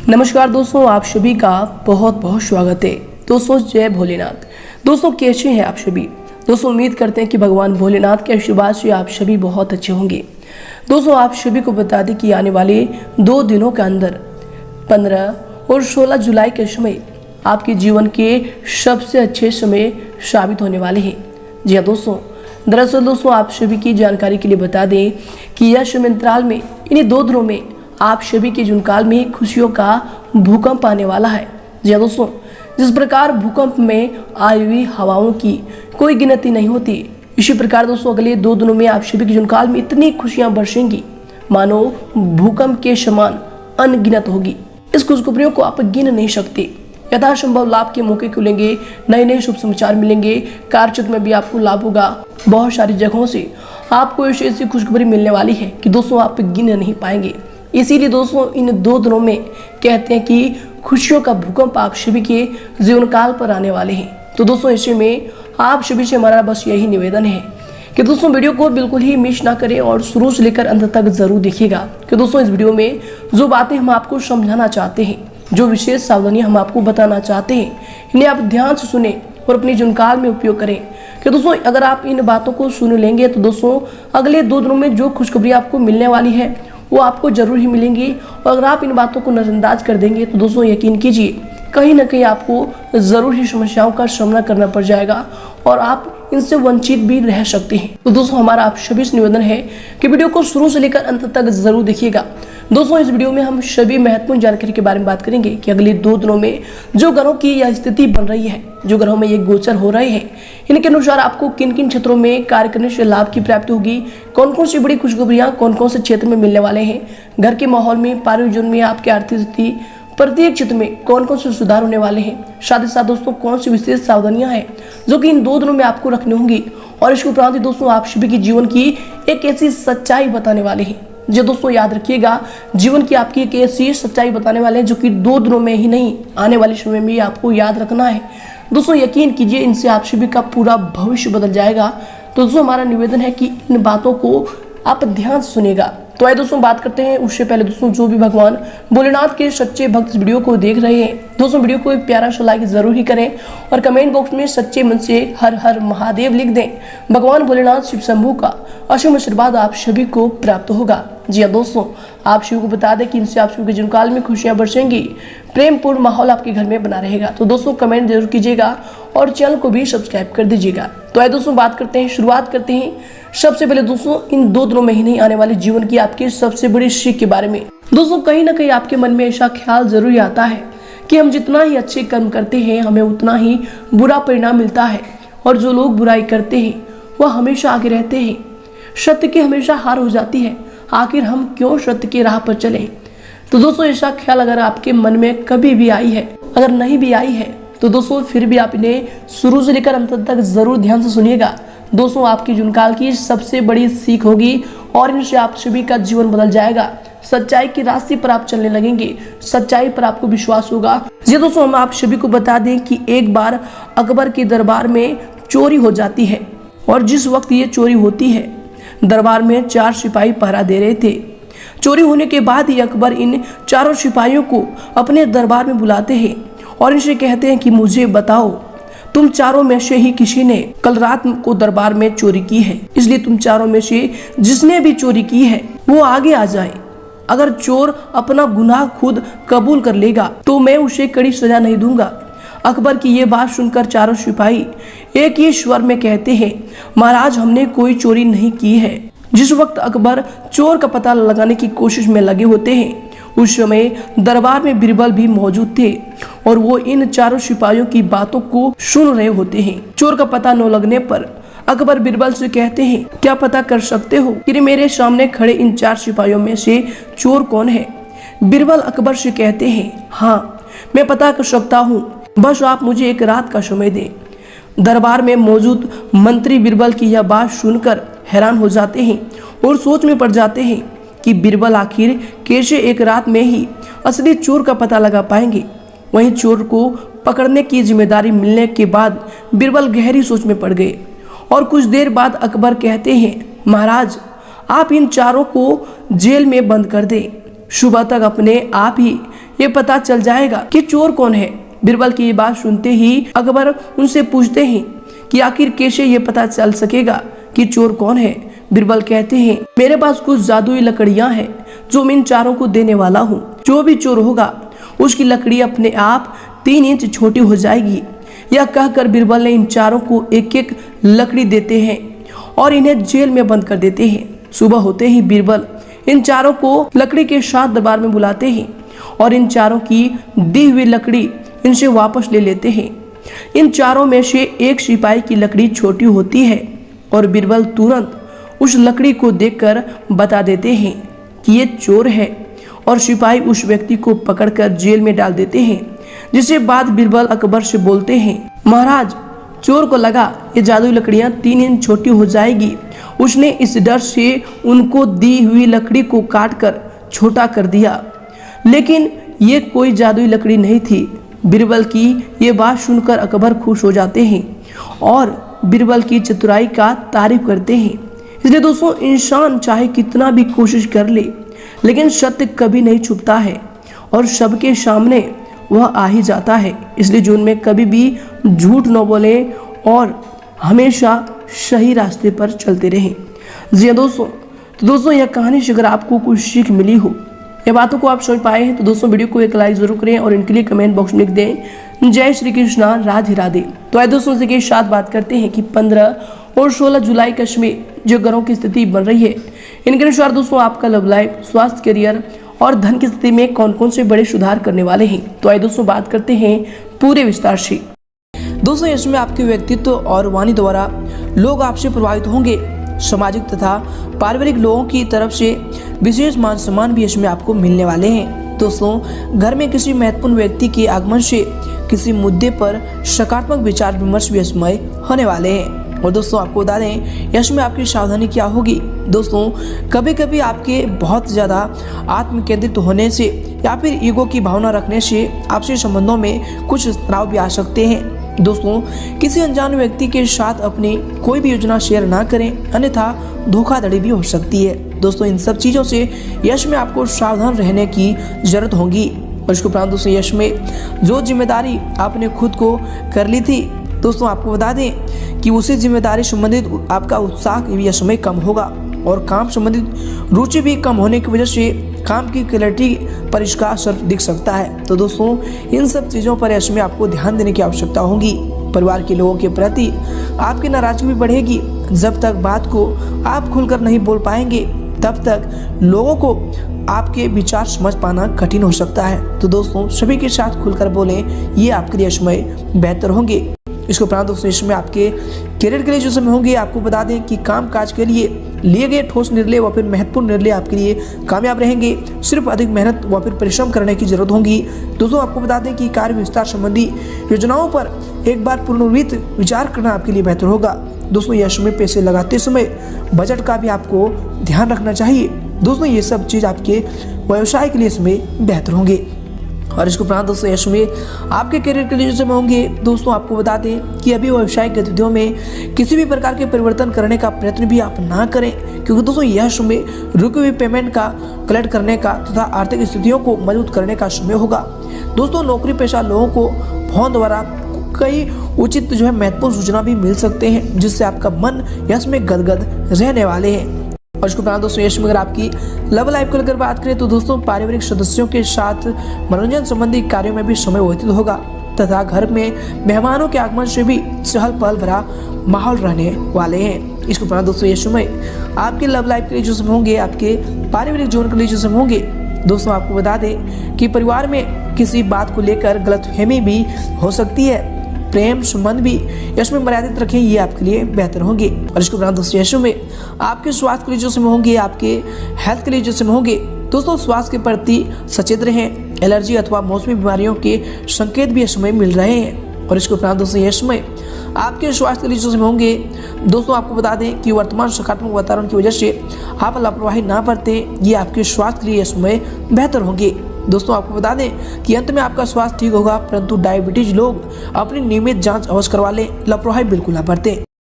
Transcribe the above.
नमस्कार दोस्तों, आप सभी का बहुत बहुत स्वागत है। दोस्तों जय भोलेनाथ। दोस्तों कैसे हैं आप सभी? दोस्तों उम्मीद करते हैं कि भगवान भोलेनाथ के आशीर्वाद से आप सभी बहुत अच्छे होंगे। दोस्तों आप सभी को बता दें कि आने वाले 2 दिनों के अंदर 15 और 16 जुलाई के समय आपके जीवन के सबसे अच्छे समय साबित होने वाले हैं। जी हाँ दोस्तों, दरअसल दोस्तों आप सभी की जानकारी के लिए बता दें कि यह समय अंतराल में इन्हीं 2 दिनों में आप सभी के जुनकाल में खुशियों का भूकंप आने वाला है। जी हाँ दोस्तों, जिस प्रकार भूकंप में आई हुई हवाओं की कोई गिनती नहीं होती, इसी प्रकार दोस्तों अगले 2 दिनों में आप सभी के जुनकाल में इतनी खुशियां बरसेंगी मानो भूकंप के समान अनगिनत होगी। इस खुशखबरियों को आप गिन नहीं सकते। यथासंभव लाभ के मौके खुलेंगे, नए नए शुभ समाचार मिलेंगे, कार्यक्षेत्र में भी आपको लाभ होगा। बहुत सारी जगहों से आपको ऐसी खुशखबरी मिलने वाली है कि दोस्तों आप गिन नहीं पाएंगे। इसीलिए दोस्तों इन 2 दिनों में कहते हैं कि खुशियों का भूकंप आप सभी के जीवन काल पर आने वाले हैं। तो दोस्तों ऐसे में आप सभी से हमारा बस यही निवेदन है कि दोस्तों वीडियो को बिल्कुल ही मिस ना करें और शुरू से लेकर अंत तक जरूर देखिएगा कि दोस्तों इस वीडियो में जो बातें हम आपको समझाना चाहते हैं, जो विशेष सावधानियां हम आपको बताना चाहते हैं, इन्हें आप ध्यान से सुने और अपने जुनकाल में उपयोग करें। कि दोस्तों अगर आप इन बातों को सुन लेंगे तो दोस्तों अगले 2 दिनों में जो खुशखबरी आपको मिलने वाली है वो आपको जरूर ही मिलेंगी। और अगर आप इन बातों को नजरअंदाज कर देंगे तो दोस्तों यकीन कीजिए कहीं ना कहीं आपको जरूर ही समस्याओं का सामना करना पड़ जाएगा और आप इनसे वंचित भी रह सकते हैं। तो दोस्तों हमारा आप सभी से निवेदन है कि वीडियो को शुरू से लेकर अंत तक जरूर देखिएगा। दोस्तों इस वीडियो में हम सभी महत्वपूर्ण जानकारी के बारे में बात करेंगे कि अगले 2 दिनों में जो ग्रहों की यह स्थिति बन रही है, जो ग्रहों में ये गोचर हो रहे हैं, इनके अनुसार आपको किन किन क्षेत्रों में कार्य करने से लाभ की प्राप्ति होगी, कौन कौन सी बड़ी खुशखबरियां कौन कौन से क्षेत्र में मिलने वाले हैं, घर के माहौल में, पारिवारिक जीवन में, आपकी आर्थिक स्थिति, प्रत्येक क्षेत्र में कौन कौन से सुधार होने वाले हैं, साथ ही साथ दोस्तों कौन सी विशेष सावधानियां हैं जो कि इन 2 दिनों में आपको रखनी होंगी। और इसके उपरांत दोस्तों आप सभी के जीवन की एक ऐसी सच्चाई बताने वाले हैं जो दोस्तों याद रखिएगा, जीवन की आपकी एक ऐसी सच्चाई बताने वाले हैं जो कि 2 दिनों में ही नहीं, आने वाले समय में आपको याद रखना है। दोस्तों यकीन कीजिए इनसे आप सभी का पूरा भविष्य बदल जाएगा। तो दोस्तों हमारा निवेदन है कि इन बातों को आप ध्यान से सुनिएगा। तो आइए दोस्तों बात करते हैं। उससे पहले दोस्तों जो भी भगवान भोलेनाथ के सच्चे भक्त इस वीडियो को देख रहे हैं, दोस्तों वीडियो को एक प्यारा सा लाइक जरूर ही करें और कमेंट बॉक्स में सच्चे मन से हर हर महादेव लिख दें। भगवान भोलेनाथ शिव शंभू का असीम आशीर्वाद आप सभी को प्राप्त होगा। जी हाँ दोस्तों, आप सभी को बता दें कि इनसे आप सभी के जीवनकाल में खुशियां बरसेंगी, प्रेमपूर्ण माहौल आपके घर में बना रहेगा। तो दोस्तों कमेंट जरूर कीजिएगा और चैनल को भी सब्सक्राइब कर दीजिएगा। तो आइए दोस्तों बात करते हैं, शुरुआत करते हैं सबसे पहले दोस्तों इन 2 दिनों में ही नहीं, आने वाले जीवन की आपकी सबसे बड़ी सीख के बारे में। दोस्तों कहीं ना कहीं आपके मन में ऐसा ख्याल जरूर आता है कि हम जितना ही अच्छे कर्म करते हैं हमें उतना ही बुरा परिणाम मिलता है, और जो लोग बुराई करते हैं वह हमेशा आगे रहते हैं, सत्य की हमेशा हार हो जाती है। आखिर हम क्यों सत्य की राह पर चले? तो दोस्तों ऐसा ख्याल अगर आपके मन में कभी भी आई है, अगर नहीं भी आई है तो दोस्तों फिर भी आप इन्हें शुरू से लेकर अंत तक जरूर ध्यान से सुनिएगा। दोस्तों आपकी जुनकाल की सबसे बड़ी सीख होगी और इनसे आप सभी का जीवन बदल जाएगा। सच्चाई की रास्ते पर आप चलने लगेंगे, सच्चाई पर आपको विश्वास होगा। जी दोस्तों हम आप सभी को बता दें कि एक बार अकबर के दरबार में चोरी हो जाती है, और जिस वक्त ये चोरी होती है दरबार में 4 सिपाही पहरा दे रहे थे। चोरी होने के बाद ही अकबर इन 4 सिपाहियों को अपने दरबार में बुलाते हैं और इनसे कहते हैं कि मुझे बताओ, तुम 4 में से ही किसी ने कल रात को दरबार में चोरी की है, इसलिए तुम 4 में से जिसने भी चोरी की है वो आगे आ जाए। अगर चोर अपना गुनाह खुद कबूल कर लेगा तो मैं उसे कड़ी सजा नहीं दूंगा। अकबर की ये बात सुनकर 4 सिपाही एक ही स्वर में कहते हैं, महाराज हमने कोई चोरी नहीं की है। जिस वक्त अकबर चोर का पता लगाने की कोशिश में लगे होते हैं उस समय दरबार में बीरबल भी मौजूद थे और वो इन 4 सिपाहियों की बातों को सुन रहे होते हैं। चोर का पता न लगने पर अकबर बीरबल से कहते हैं, क्या पता कर सकते हो कि मेरे सामने खड़े इन 4 सिपाहियों में से चोर कौन है? बीरबल अकबर से कहते हैं, हाँ मैं पता कर सकता हूँ, बस आप मुझे एक रात का समय दें। दरबार में मौजूद मंत्री बीरबल की यह बात सुनकर हैरान हो जाते हैं और सोच में पड़ जाते हैं कि बीरबल आखिर कैसे एक रात में ही असली चोर का पता लगा पाएंगे। वहीं चोर को पकड़ने की जिम्मेदारी मिलने के बाद बीरबल गहरी सोच में पड़ गए और कुछ देर बाद अकबर कहते हैं, महाराज आप इन 4 को जेल में बंद कर दें। सुबह तक अपने आप ही ये पता चल जाएगा कि चोर कौन है। बीरबल की ये बात सुनते ही अकबर उनसे पूछते हैं कि आखिर कैसे ये पता चल सकेगा कि चोर कौन है। बीरबल कहते हैं, मेरे पास कुछ जादुई लकड़ियां हैं जो मैं इन चारों को देने वाला हूँ। जो भी चोर होगा उसकी लकड़ी अपने आप 3 इंच छोटी हो जाएगी। यह कहकर बीरबल ने इन चारों को एक एक लकड़ी देते हैं और इन्हें जेल में बंद कर देते हैं। सुबह होते ही बीरबल इन चारों को लकड़ी के साथ दरबार में बुलाते हैं और इन चारों की दी हुई लकड़ी इनसे वापस ले लेते हैं। इन चारों में से एक सिपाही की लकड़ी छोटी होती है और बीरबल तुरंत उस लकड़ी को देखकर बता देते हैं कि ये चोर है और सिपाही उस व्यक्ति को पकड़कर जेल में डाल देते हैं। जिसके बाद बीरबल अकबर से बोलते हैं, महाराज, चोर को लगा ये जादुई लकड़ियां 3 इंच छोटी हो जाएगी। उसने इस डर से उनको दी हुई लकड़ी को काटकर छोटा कर दिया, लेकिन ये कोई जादुई लकड़ी नहीं थी। बीरबल की ये बात सुनकर अकबर खुश हो जाते हैं और बीरबल की चतुराई का तारीफ करते हैं। इसलिए दोस्तों, इंसान चाहे कितना भी कोशिश कर ले, लेकिन सत्य कभी नहीं छुपता है और सबके सामने वह आ ही जाता है। इसलिए जीवन में कभी भी झूठ न बोले और हमेशा सही रास्ते पर चलते रहें। जी हाँ दोस्तों, यह कहानी से अगर आपको कुछ सीख मिली हो, ये बातों को आप समझ पाए हैं, तो दोस्तों वीडियो को एक लाइक जरूर करें और इनके लिए कमेंट बॉक्स में लिख दें, जय श्री कृष्णा, राधे राधे। तो आइए दोस्तों इसी के साथ बात करते हैं कि 15 और 16 जुलाई का समय जो ग्रहों की स्थिति बन रही है, इनके अनुसार दोस्तों आपका लव लाइफ, स्वास्थ्य, करियर और धन की स्थिति में कौन कौन से बड़े सुधार करने वाले हैं। तो आइए दोस्तों बात करते हैं पूरे विस्तार से। दोस्तों, इसमें आपके व्यक्तित्व और वाणी द्वारा लोग आपसे प्रभावित होंगे। सामाजिक तथा पारिवारिक लोगों की तरफ से विशेष मान सम्मान भी इसमें आपको मिलने वाले हैं। दोस्तों, घर में किसी महत्वपूर्ण व्यक्ति के आगमन से किसी मुद्दे पर सकारात्मक विचार विमर्श भी इसमें होने वाले हैं। और दोस्तों आपको बता दें, इसमें आपकी सावधानी क्या होगी। दोस्तों, कभी कभी आपके बहुत ज़्यादा आत्म केंद्रित होने से या फिर ईगो की भावना रखने से आपसे संबंधों में कुछ तनाव भी आ सकते हैं। दोस्तों, किसी अनजान व्यक्ति के साथ अपनी कोई भी योजना शेयर ना करें, अन्यथा धोखाधड़ी भी हो सकती है। दोस्तों, इन सब चीज़ों से यश में आपको सावधान रहने की जरूरत होगी। और इसके उपरांत दोस्तों, यश में जो जिम्मेदारी आपने खुद को कर ली थी, दोस्तों आपको बता दें कि उसी जिम्मेदारी संबंधित आपका उत्साह भी यश में कम होगा और काम संबंधित रुचि भी कम होने की वजह से काम की क्लैरिटी पर इसका असर दिख सकता है। तो दोस्तों, इन सब चीज़ों पर यश में आपको ध्यान देने की आवश्यकता होगी। परिवार के लोगों के प्रति आपकी नाराजगी भी बढ़ेगी। जब तक बात को आप खुलकर नहीं बोल पाएंगे, तब तक लोगों को आपके विचार समझ पाना कठिन हो सकता है। तो दोस्तों, सभी के साथ खुलकर बोलें, ये आपके लिए यश में बेहतर होंगे। इसके उपरांत दोस्तों, इसमें आपके करियर के लिए जो समय होंगे, आपको बता दें कि काम काज के लिए लिए गए ठोस निर्णय व फिर महत्वपूर्ण निर्णय आपके लिए कामयाब रहेंगे। सिर्फ अधिक मेहनत व फिर परिश्रम करने की जरूरत होगी। दोस्तों, आपको बता दें कि कार्य विस्तार संबंधी योजनाओं पर एक बार पुनर्वित विचार करना आपके लिए बेहतर होगा। दोस्तों, यश में पैसे लगाते समय बजट का भी आपको ध्यान रखना चाहिए। दोस्तों, ये सब चीज़ आपके व्यवसाय के लिए इसमें बेहतर होंगे। और इसके उपरांत दोस्तों, यश में आपके करियर के लिए जो समय होंगे, दोस्तों आपको बता दें कि अभी व्यवसायिक गतिविधियों में किसी भी प्रकार के परिवर्तन करने का प्रयत्न भी आप ना करें, क्योंकि दोस्तों यह समय रुकी हुई पेमेंट का कलेक्ट करने का तथा आर्थिक स्थितियों को मजबूत करने का समय होगा। दोस्तों, नौकरी पेशा लोगों को फोन द्वारा कई उचित जो है महत्वपूर्ण सूचना भी मिल सकते हैं, जिससे आपका मन यश में गदगद रहने वाले हैं। और इसके उपरांत दोस्तों, यश में अगर आपकी लव लाइफ को लेकर बात करें, तो दोस्तों पारिवारिक सदस्यों के साथ मनोरंजन संबंधी कार्यों में भी समय व्यतीत होगा तथा घर में मेहमानों के आगमन से भी चहल पहल भरा माहौल रहने वाले हैं। इसके उपरांत दोस्तों, यश में आपके लव लाइफ के लिए जो समय होंगे, आपके पारिवारिक जीवन के लिए जो समय होंगे, दोस्तों आपको बता दें कि परिवार में किसी बात को लेकर गलतफहमी भी हो सकती है। प्रेम संबंध भी यश में मर्यादित रखें, ये आपके लिए बेहतर होंगे। और इसके उपरांत दोस्तों, यश में आपके स्वास्थ्य के लिए जो समय होंगे, आपके हेल्थ के लिए जो समय होंगे, दोस्तों स्वास्थ्य के प्रति सचेत रहें। एलर्जी अथवा मौसमी बीमारियों के संकेत भी यश में मिल रहे हैं। और इसके उपरांत दोस्तों, यश में आपके स्वास्थ्य के लिए जो समय होंगे, दोस्तों आपको बता दें कि वर्तमान सकारात्मक वातावरण की वजह से आप लापरवाही ना बरतें, ये आपके स्वास्थ्य के लिए यश में बेहतर होंगे। दोस्तों आपको बता दें कि अंत में आपका स्वास्थ्य ठीक होगा, परंतु डायबिटीज लोग अपनी नियमित जांच अवश्य करवा लें, लापरवाही बिल्कुल ना बरतें।